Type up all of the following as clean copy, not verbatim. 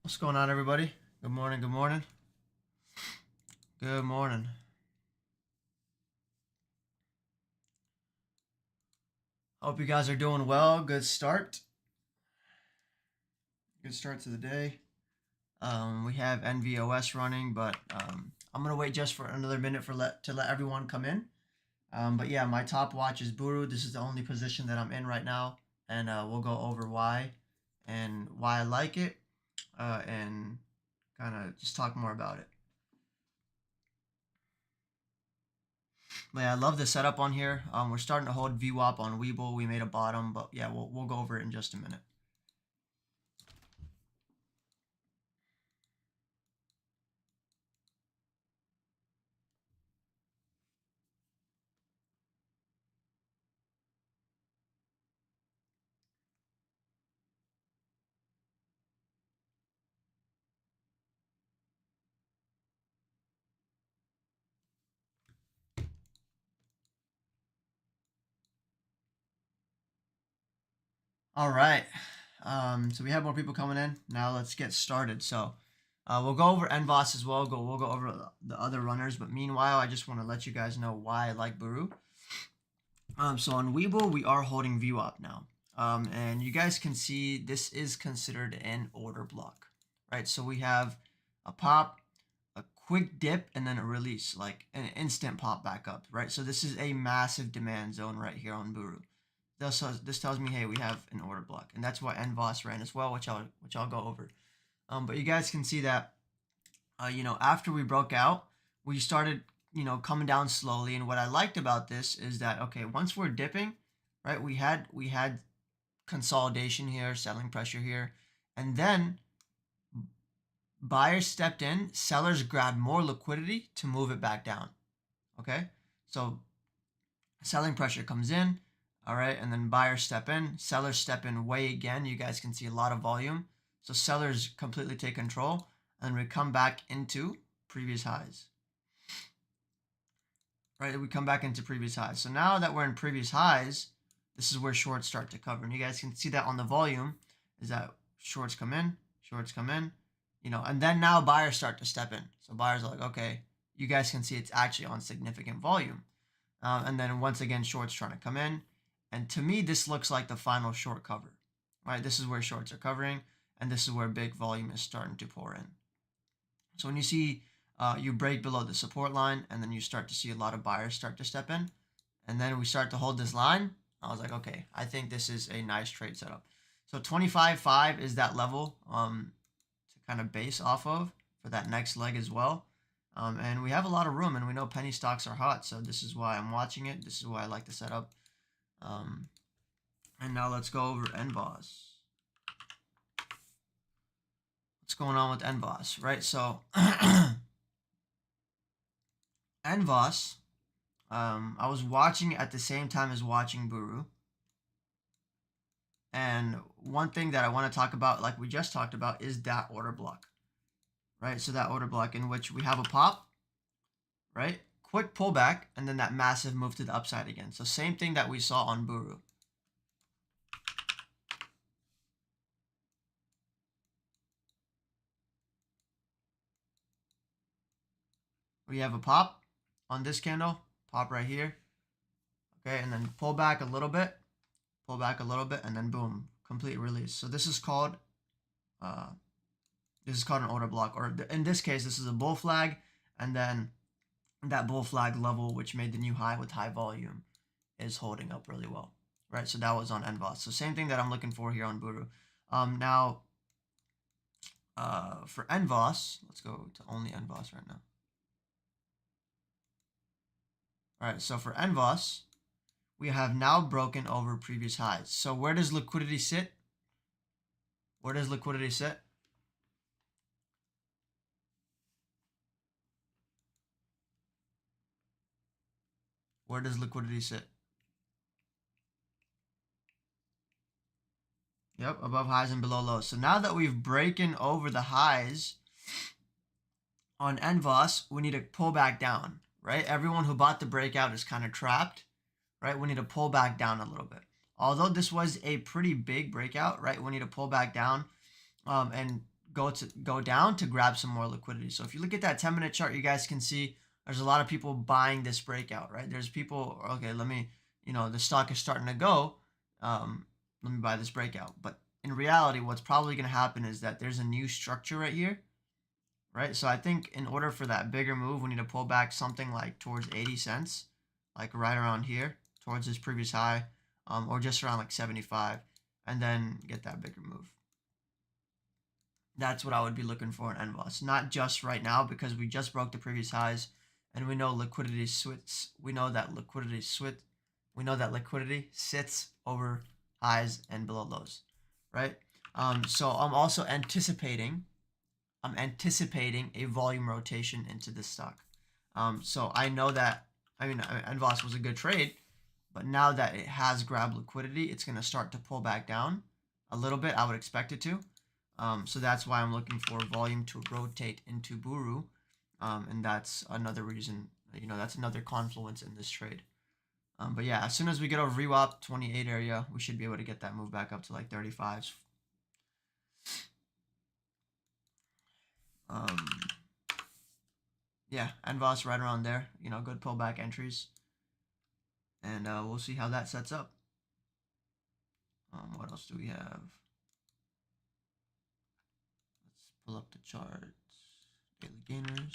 What's going on, everybody? Good morning, good morning. Good morning. Hope you guys are doing well. Good start. Good start to the day. We have NVOS running, but I'm gonna wait just for another minute to let everyone come in. But yeah, my top watch is BURU. This is the only position that I'm in right now, and we'll go over why and why I like it, and kind of just talk more about it. But yeah, I love the setup on here. We're starting to hold VWAP on Webull. We made a bottom, but yeah, we'll go over it in just a minute. All right. So we have more people coming in. Now let's get started. So we'll go over NVOS as well. We'll go over the other runners. But meanwhile, I just want to let you guys know why I like BURU. So on Webull, we are holding VWAP now. And you guys can see this is considered an order block, right? So we have a pop, a quick dip, and then a release, like an instant pop back up, right? So this is a massive demand zone right here on BURU. This tells me, hey, we have an order block, and that's what NVOS ran as well, which I'll go over. But you guys can see that, after we broke out, we started, coming down slowly. And what I liked about this is that, okay, once we're dipping, right, we had consolidation here, selling pressure here, and then buyers stepped in, sellers grabbed more liquidity to move it back down. Okay, so selling pressure comes in. All right, and then buyers step in, sellers step in way again. You guys can see a lot of volume. So sellers completely take control, and we come back into previous highs. Right, we come back into previous highs. So now that we're in previous highs, this is where shorts start to cover. And you guys can see that on the volume, is that shorts come in, and then now buyers start to step in. So buyers are like, okay, you guys can see it's actually on significant volume. And then once again, shorts trying to come in. And to me, this looks like the final short cover, right? This is where shorts are covering, and this is where big volume is starting to pour in. So when you see you break below the support line, and then you start to see a lot of buyers start to step in, and then we start to hold this line, I was like, okay, I think this is a nice trade setup. So 25.5 is that level to kind of base off of for that next leg as well. And we have a lot of room, and we know penny stocks are hot, so this is why I'm watching it. This is why I like the setup. And now let's go over NVOS. What's going on with NVOS, right? So NVOS, I was watching at the same time as watching BURU. And one thing that I want to talk about, like we just talked about, is that order block, right? So that order block in which we have a pop, right? Quick pullback, and then that massive move to the upside again. So same thing that we saw on BURU. We have a pop on this candle, pop right here, okay, and then pull back a little bit, and then boom, complete release. So this is called an order block, or in this case, this is a bull flag, and then that bull flag level, which made the new high with high volume, is holding up really well, right? So that was on NVOS. So same thing that I'm looking for here on BURU. Now, for NVOS, let's go to only NVOS right now. All right, so for NVOS, we have now broken over previous highs. So where does liquidity sit? Where does liquidity sit? Where does liquidity sit? Yep, above highs and below lows. So now that we've broken over the highs on NVOS, we need to pull back down, right? Everyone who bought the breakout is kind of trapped, right? We need to pull back down a little bit. Although this was a pretty big breakout, right? We need to pull back down and go down to grab some more liquidity. So if you look at that 10-minute chart, you guys can see there's a lot of people buying this breakout, right? There's people, okay, let me, the stock is starting to go. Let me buy this breakout. But in reality, what's probably going to happen is that there's a new structure right here, right? So I think in order for that bigger move, we need to pull back something like towards 80 cents, like right around here, towards this previous high, or just around like 75, and then get that bigger move. That's what I would be looking for in NVOS. Not just right now, because we just broke the previous highs, and we know liquidity sits. We know that liquidity sits over highs and below lows, right? So I'm also anticipating a volume rotation into this stock. So I know that, NVOS was a good trade, but now that it has grabbed liquidity, it's going to start to pull back down a little bit. I would expect it to. So that's why I'm looking for volume to rotate into BURU. And that's another reason, that's another confluence in this trade. But yeah, as soon as we get over VWAP 28 area, we should be able to get that move back up to like 35s. Yeah, NVOS right around there. Good pullback entries. And we'll see how that sets up. What else do we have? Let's pull up the charts. Daily gainers.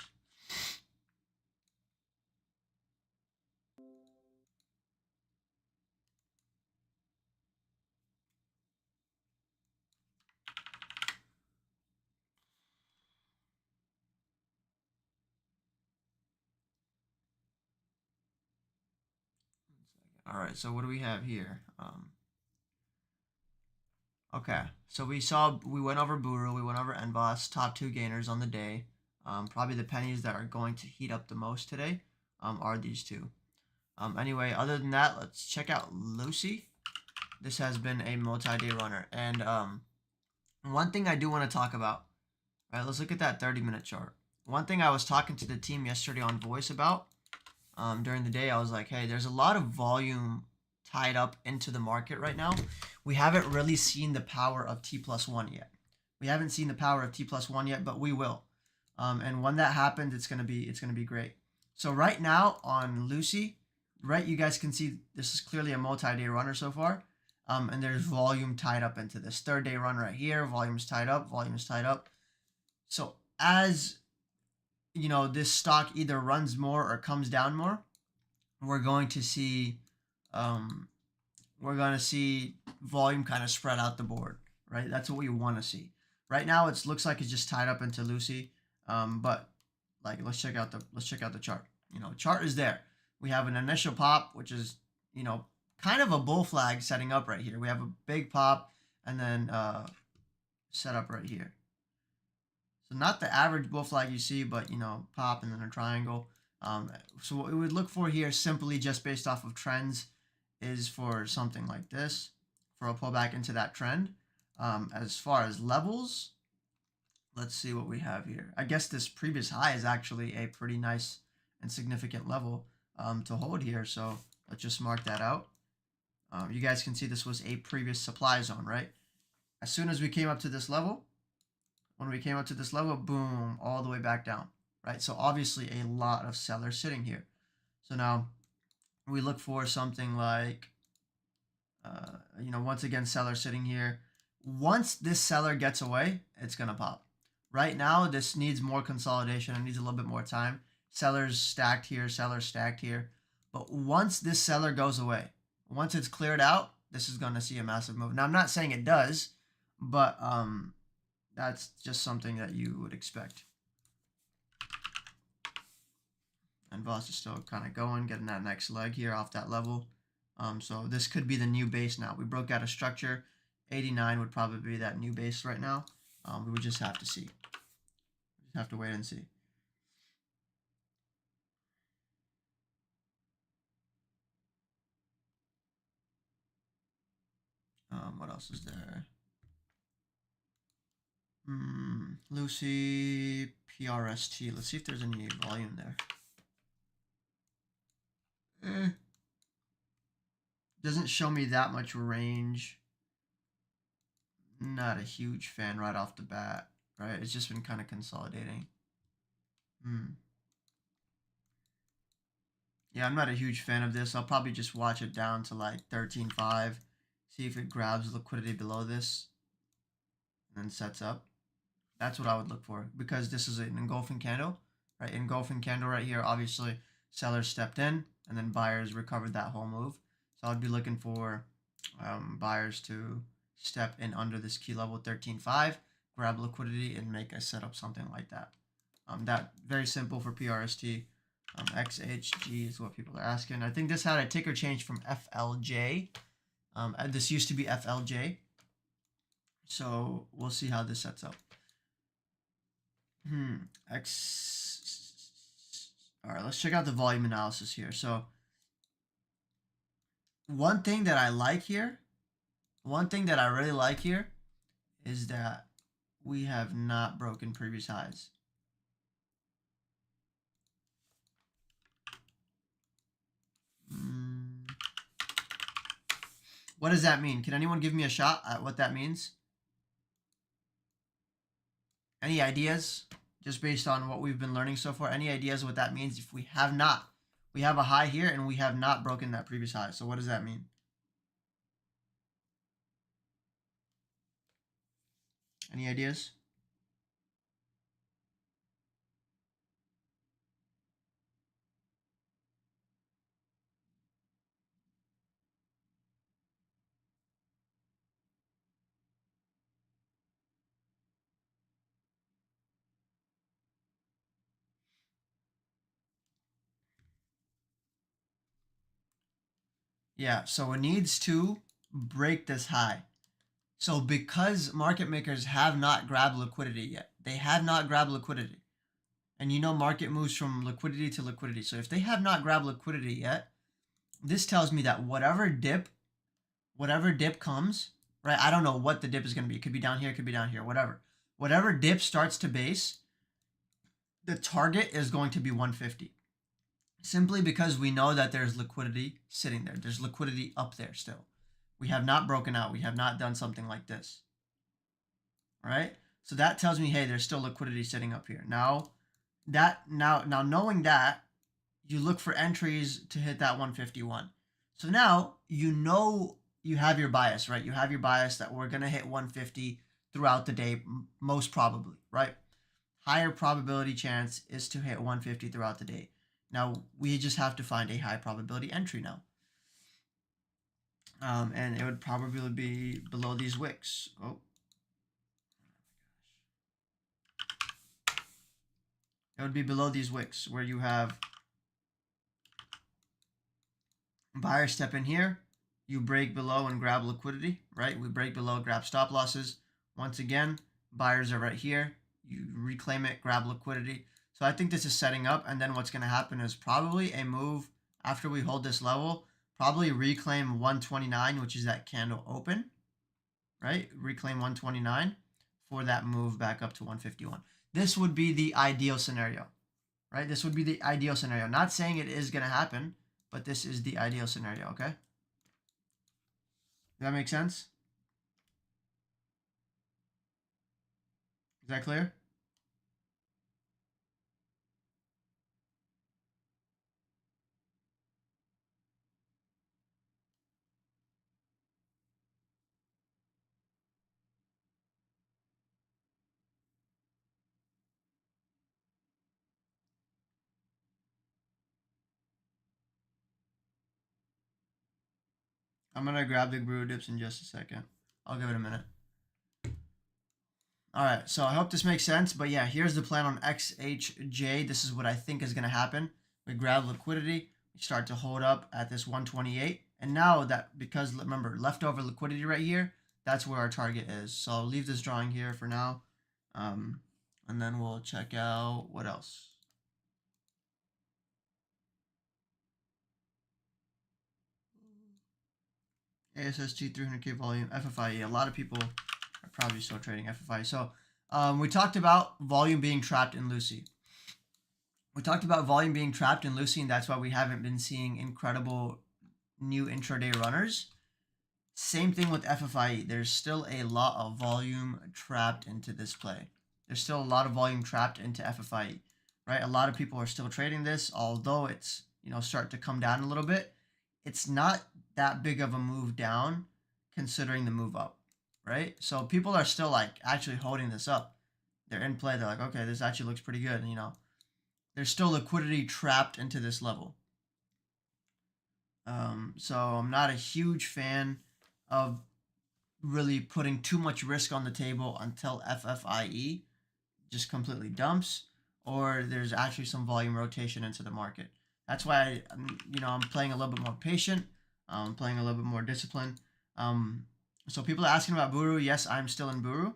All right, so what do we have here? Okay, so we went over BURU, we went over NVOS, top two gainers on the day. Probably the pennies that are going to heat up the most today are these two. Anyway, other than that, let's check out Lucy. This has been a multi-day runner. And one thing I do want to talk about, right, let's look at that 30-minute chart. One thing I was talking to the team yesterday on voice about during the day, I was like, hey, there's a lot of volume tied up into the market right now. We haven't really seen the power of T+1 yet. We haven't seen the power of T+1 yet, but we will. And when that happens, it's gonna be great. So right now on Lucy, right, you guys can see this is clearly a multi-day runner so far. And there's volume tied up into this third day run right here. Volume is tied up. So as this stock either runs more or comes down more, we're going to see volume kind of spread out the board, right? That's what we want to see. Right now, it looks like it's just tied up into Lucy, but like let's check out the chart. Chart is there. We have an initial pop, which is kind of a bull flag setting up right here. We have a big pop and then set up right here. So not the average bull flag you see, but pop and then a triangle. So what we would look for here, simply just based off of trends, is for something like this, for a pullback into that trend. As far as levels, let's see what we have here. I guess this previous high is actually a pretty nice and significant level to hold here. So let's just mark that out. You guys can see this was a previous supply zone, right? As soon as we came up to this level, boom, all the way back down, right? So obviously a lot of sellers sitting here. So now we look for something like, once again, seller sitting here. Once this seller gets away, it's going to pop. Right now, this needs more consolidation. It needs a little bit more time. Sellers stacked here, sellers stacked here. But once this seller goes away, once it's cleared out, this is going to see a massive move. Now, I'm not saying it does, but that's just something that you would expect. And NVOS is still kind of going, getting that next leg here off that level. So this could be the new base now. We broke out a structure. 89 would probably be that new base right now. We would just have to see. We just have to wait and see. What else is there? Lucy, PRST. Let's see if there's any volume there. Doesn't show me that much range. Not a huge fan right off the bat. right? It's just been kind of consolidating. Yeah, I'm not a huge fan of this. I'll probably just watch it down to like 13.5, see if it grabs liquidity below this, and then sets up. That's what I would look for, because this is an engulfing candle, right? Engulfing candle right here. Obviously, sellers stepped in, and then buyers recovered that whole move. So I'd be looking for buyers to step in under this key level 13.5, grab liquidity, and make a setup something like that. That very simple for PRST. XHJ is what people are asking. I think this had a ticker change from FLJ. This used to be FLJ. So we'll see how this sets up. All right, let's check out the volume analysis here. So one thing that I like here, one thing that I really like here is that we have not broken previous highs. What does that mean? Can anyone give me a shot at what that means? Any ideas? Just based on what we've been learning so far, any ideas what that means if we have not? We have a high here and we have not broken that previous high. So what does that mean? Any ideas? Yeah, so it needs to break this high. So because market makers have not grabbed liquidity yet, they have not grabbed liquidity. And you know market moves from liquidity to liquidity. So if they have not grabbed liquidity yet, this tells me that whatever dip comes, right? I don't know what the dip is going to be. It could be down here, it could be down here, whatever. Whatever dip starts to base, the target is going to be 150. Simply because we know that there's liquidity sitting there. There's liquidity up there still. We have not broken out. We have not done something like this. All right? So that tells me, hey, there's still liquidity sitting up here. Now knowing that, you look for entries to hit that 151. So now you know you have your bias, right? You have your bias that we're going to hit 150 throughout the day, most probably, right? Higher probability chance is to hit 150 throughout the day. Now, we just have to find a high probability entry now. And it would probably be below these wicks. Oh. It would be below these wicks where you have buyers step in here. You break below and grab liquidity, right? We break below, grab stop losses. Once again, buyers are right here. You reclaim it, grab liquidity. So I think this is setting up, and then what's going to happen is probably a move after we hold this level, probably reclaim 129, which is that candle open, right? Reclaim 129 for that move back up to 151. This would be the ideal scenario, right? This would be the ideal scenario. Not saying it is going to happen, but this is the ideal scenario, okay? Does that make sense? Is that clear? I'm going to grab the BURU dips in just a second. I'll give it a minute. All right, so I hope this makes sense. But yeah, here's the plan on XHJ. This is what I think is going to happen. We grab liquidity. We start to hold up at this 128. And now that, because remember, leftover liquidity right here, that's where our target is. So I'll leave this drawing here for now. And then we'll check out what else. ASSG 300K volume, FFIE. A lot of people are probably still trading FFIE. So we talked about volume being trapped in Lucy. We talked about volume being trapped in Lucy, and that's why we haven't been seeing incredible new intraday runners. Same thing with FFIE. There's still a lot of volume trapped into this play. There's still a lot of volume trapped into FFIE, right? A lot of people are still trading this, although it's, you know, start to come down a little bit. It's not that big of a move down considering the move up, right? So people are still like actually holding this up. They're in play. They're like, okay, this actually looks pretty good. You know, there's still liquidity trapped into this level. So I'm not a huge fan of really putting too much risk on the table until FFIE just completely dumps or there's actually some volume rotation into the market. That's why I'm playing a little bit more patient. I'm playing a little bit more disciplined. So people are asking about BURU. Yes, I'm still in BURU.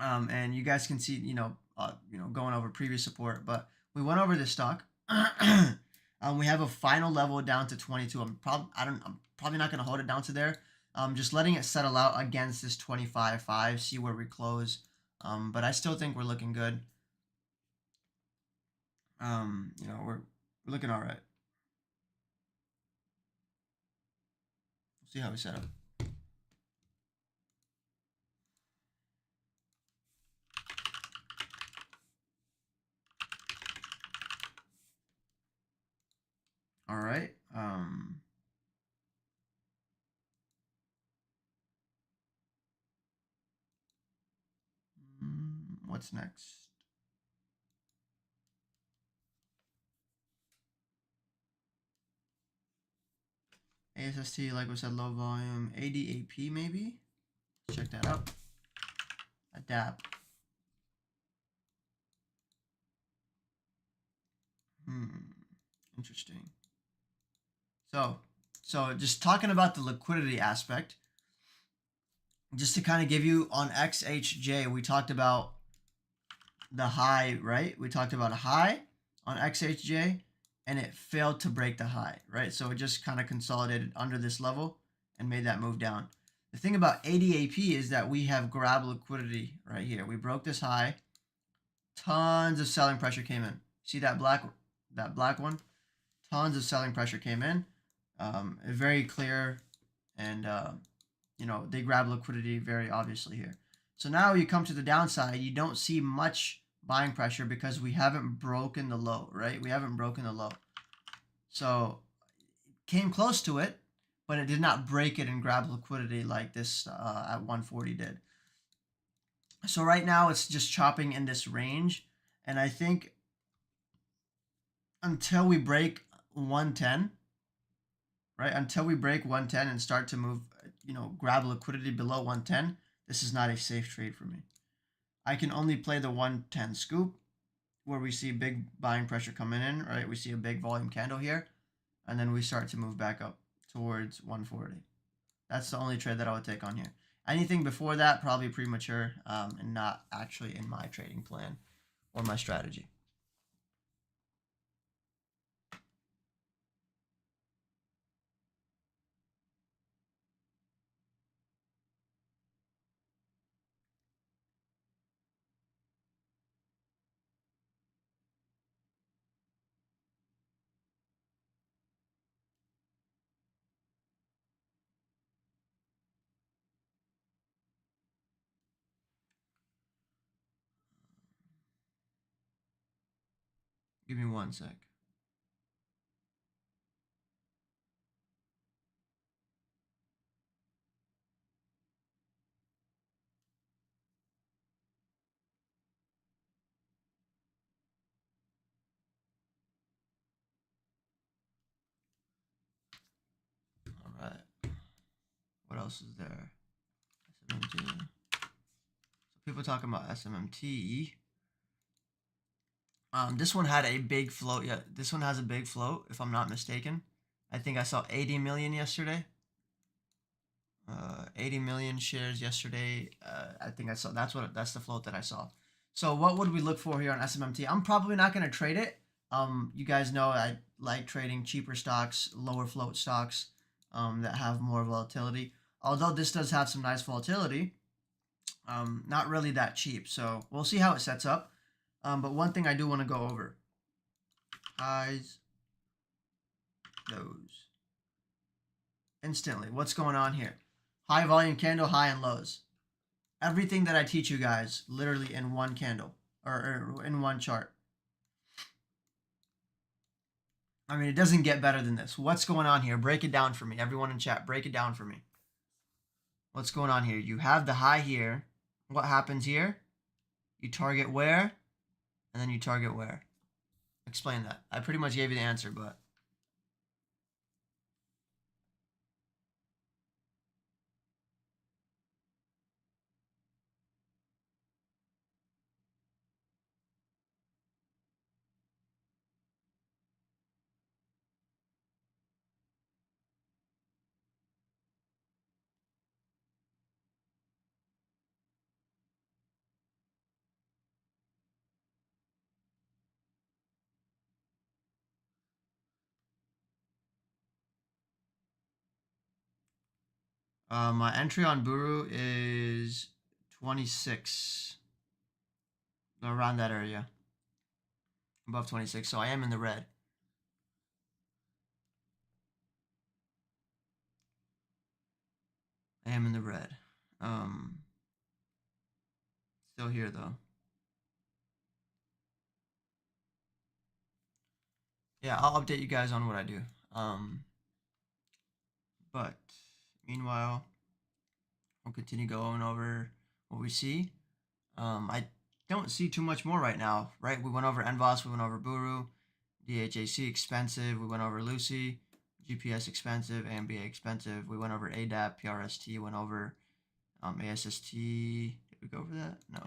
And you guys can see, going over previous support, but we went over this stock. We have a final level down to 22. I'm probably not going to hold it down to there. Just letting it settle out against this 25.5, see where we close. But I still think we're looking good. We're looking all right. We'll see how we set up. All right. What's next? ASST, like we said, low volume. ADAP maybe? Check that out. ADAP. Interesting. So just talking about the liquidity aspect, just to kind of give you on XHJ, we talked about the high, right? We talked about a high on XHJ and it failed to break the high, right? So it just kind of consolidated under this level and made that move down. The thing about ADAP is that we have grab liquidity right here. We broke this high. Tons of selling pressure came in. See that black one? Tons of selling pressure came in. Very clear, and they grab liquidity very obviously here. So now you come to the downside, you don't see much buying pressure because we haven't broken the low, right? We haven't broken the low. So came close to it, but it did not break it and grab liquidity like this at 140 did. So right now it's just chopping in this range, and I think until we break 110, right? Until we break 110 and start to move, grab liquidity below 110, this is not a safe trade for me. I can only play the 110 scoop where we see big buying pressure coming in, right? We see a big volume candle here, and then we start to move back up towards 140. That's the only trade that I would take on here. Anything before that, probably premature and not actually in my trading plan or my strategy. Give me one sec. All right. What else is there? SMMT. So people talking about SMMT. This one had a big float. Yeah, this one has a big float, if I'm not mistaken. I think I saw 80 million yesterday. 80 million shares yesterday. I think I saw that's the float that I saw. So what would we look for here on SMMT? I'm probably not going to trade it. You guys know I like trading cheaper stocks, lower float stocks that have more volatility. Although this does have some nice volatility, not really that cheap. So we'll see how it sets up. But one thing I do want to go over. Highs, lows. Instantly. What's going on here? High volume candle, high and lows. everything that I teach you guys literally in one candle or in one chart. I mean, it doesn't get better than this. What's going on here? Break it down for me. Everyone in chat, break it down for me. What's going on here? You have the high here. What happens here? You target where? And then you target where? Explain that. I pretty much gave you the answer, but... my entry on BURU is 26. Around that area. Above 26, so I am in the red. I am in the red. Still here, though. Yeah, I'll update you guys on what I do. But meanwhile, we'll continue going over what we see. I don't see too much more right now, right? We went over NVOS, we went over BURU, DHAC expensive, we went over Lucy, GPS expensive, AMBA expensive, we went over ADAP, PRST, went over ASST. Did we go over that? No,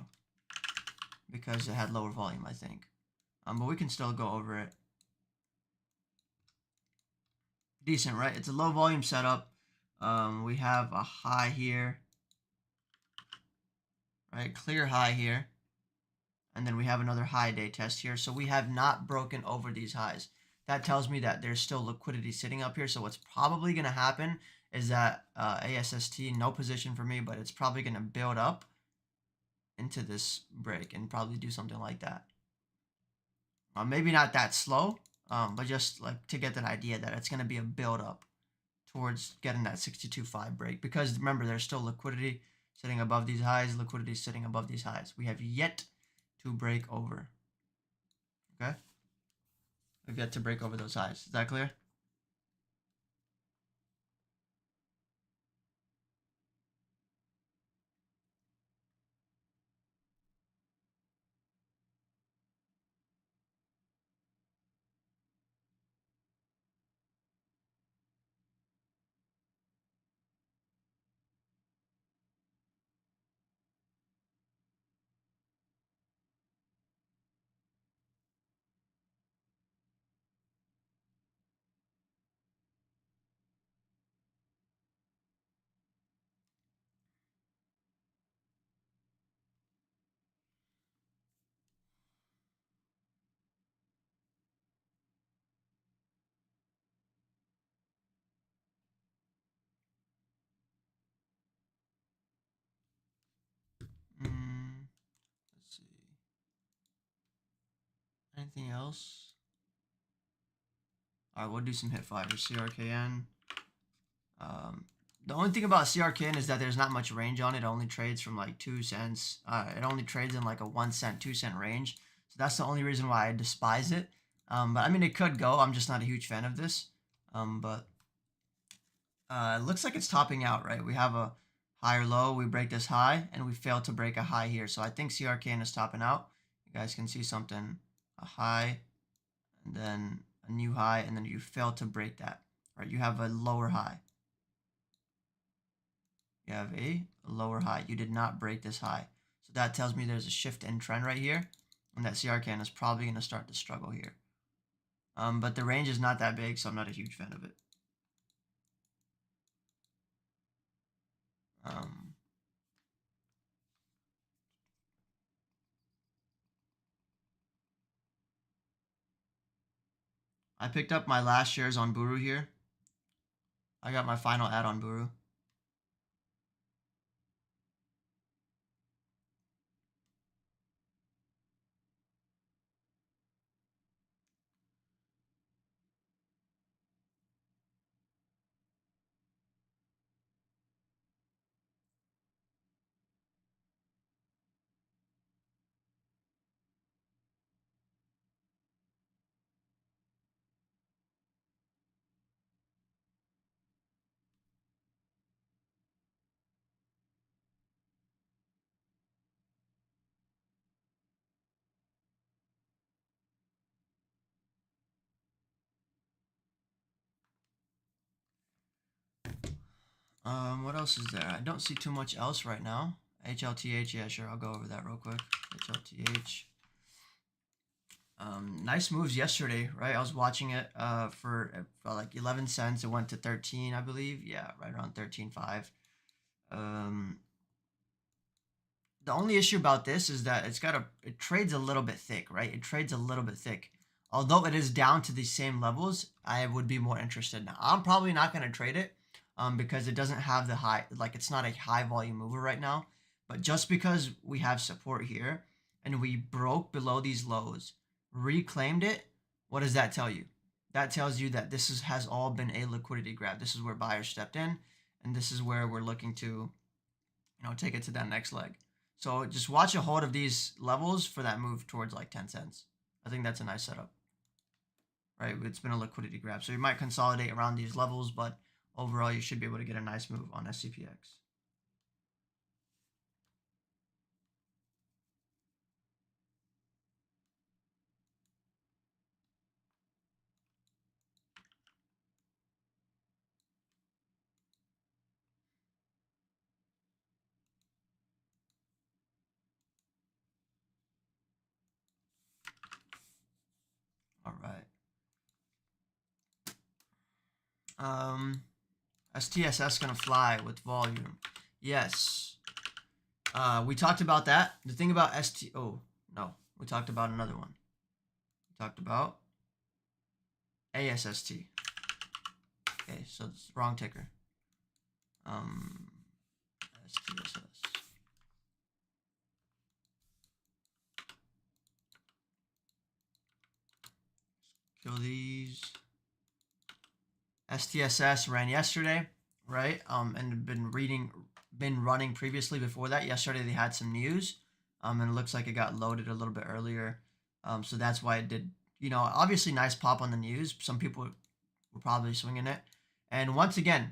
because it had lower volume, I think. But we can still go over it. Decent, right? It's a low volume setup. We have a high here, right? Clear high here. And then we have another high day test here. So we have not broken over these highs. That tells me that there's still liquidity sitting up here. So what's probably going to happen is that ASST, no position for me, but it's probably going to build up into this break and probably do something like that. Maybe not that slow, but just like to get that idea that it's going to be a build up towards getting that 62.5 break. Because remember, there's still liquidity sitting above these highs, liquidity sitting above these highs. We have yet to break over. Okay? We've yet to break over those highs. Is that clear? Let's see. Anything else? All right, we'll do some hit fibers. CRKN. The only thing about CRKN is that there's not much range on it. It only trades from like 2 cents. It only trades in like a 1 cent, 2 cent range. So that's the only reason why I despise it. But I mean, it could go. I'm just not a huge fan of this. But it looks like it's topping out, right? We have a higher low. We break this high, and we fail to break a high here. So I think CRKN is topping out. You guys can see something, a high, and then a new high, and then you fail to break that, right? You have a lower high. You have a lower high. You did not break this high. So that tells me there's a shift in trend right here, and that CRKN is probably going to start to struggle here. But the range is not that big, so I'm not a huge fan of it. I picked up my last shares on BURU here. I got my final ad on BURU. What else is there? I don't see too much else right now. HLTH, yeah, sure. I'll go over that real quick. HLTH. Nice moves yesterday, right? I was watching it for like 11 cents. It went to 13, I believe. Yeah, right around 13.5. The only issue about this is that it trades a little bit thick, right? It trades a little bit thick. Although it is down to these same levels, I would be more interested. Now, I'm probably not going to trade it because it doesn't have the high, like it's not a high volume mover right now. But just because we have support here and we broke below these lows, reclaimed it, what does that tell you? That tells you that this has all been a liquidity grab. This is where buyers stepped in, and this is where we're looking to, take it to that next leg. So just watch a hold of these levels for that move towards like 10 cents. I think that's a nice setup, right? It's been a liquidity grab. So you might consolidate around these levels, but overall you should be able to get a nice move on SCPX. All right. STSS gonna fly with volume. Yes. We talked about that. The thing about we talked about another one. We talked about ASST. Okay, so it's the wrong ticker. STSS. Kill these. STSS ran yesterday, right? And been running previously before that. Yesterday they had some news, and it looks like it got loaded a little bit earlier. So that's why it did. Obviously nice pop on the news. Some people were probably swinging it. And once again,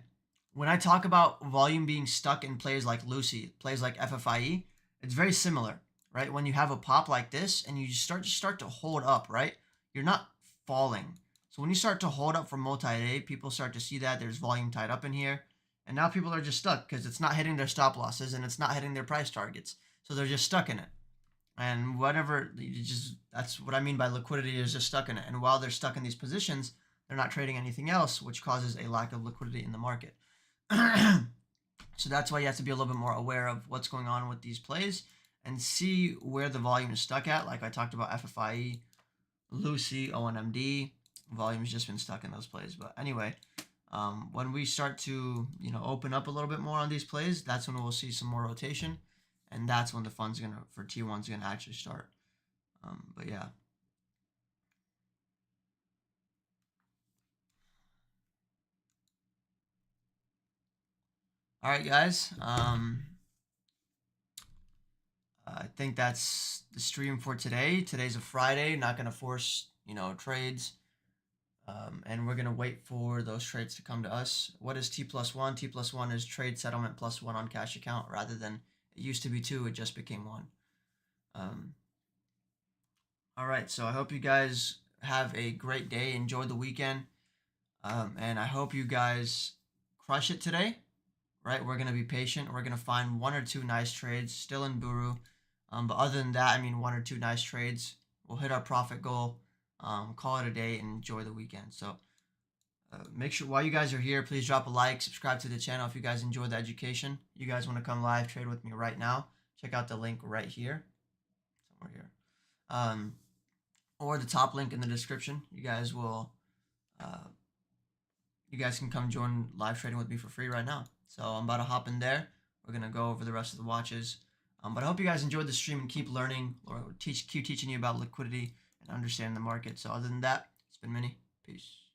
when I talk about volume being stuck in plays like Lucy, plays like FFIE, it's very similar, right? When you have a pop like this and you just start to hold up, right? You're not falling. So when you start to hold up for multi-day, people start to see that there's volume tied up in here. And now people are just stuck because it's not hitting their stop losses and it's not hitting their price targets. So they're just stuck in it. And that's what I mean by liquidity is just stuck in it. And while they're stuck in these positions, they're not trading anything else, which causes a lack of liquidity in the market. So that's why you have to be a little bit more aware of what's going on with these plays and see where the volume is stuck at. Like I talked about FFIE, Lucy, ONMD. Volume's just been stuck in those plays. But anyway, when we start to open up a little bit more on these plays, that's when we'll see some more rotation, and that's when the fun's for T1's gonna actually start. But yeah. All right, guys. I think that's the stream for today. Today's a Friday. Not gonna force trades. And we're going to wait for those trades to come to us. What is T+1? T+1 is trade settlement plus 1 on cash account rather than it used to be 2. It just became 1. All right. So I hope you guys have a great day. Enjoy the weekend. And I hope you guys crush it today. Right. We're going to be patient. We're going to find 1 or 2 nice trades still in BURU. But other than that, 1 or 2 nice trades. We'll hit our profit goal. Call it a day and enjoy the weekend. So make sure while you guys are here, please drop a like, subscribe to the channel if you guys enjoy the education. You guys want to come live trade with me right now, check out the link right here, somewhere here, or the top link in the description. You guys can come join live trading with me for free right now. So I'm about to hop in there. We're gonna go over the rest of the watches. But I hope you guys enjoyed the stream and keep learning or keep teaching you about liquidity and understand the market. So other than that, it's been Minnie. Peace.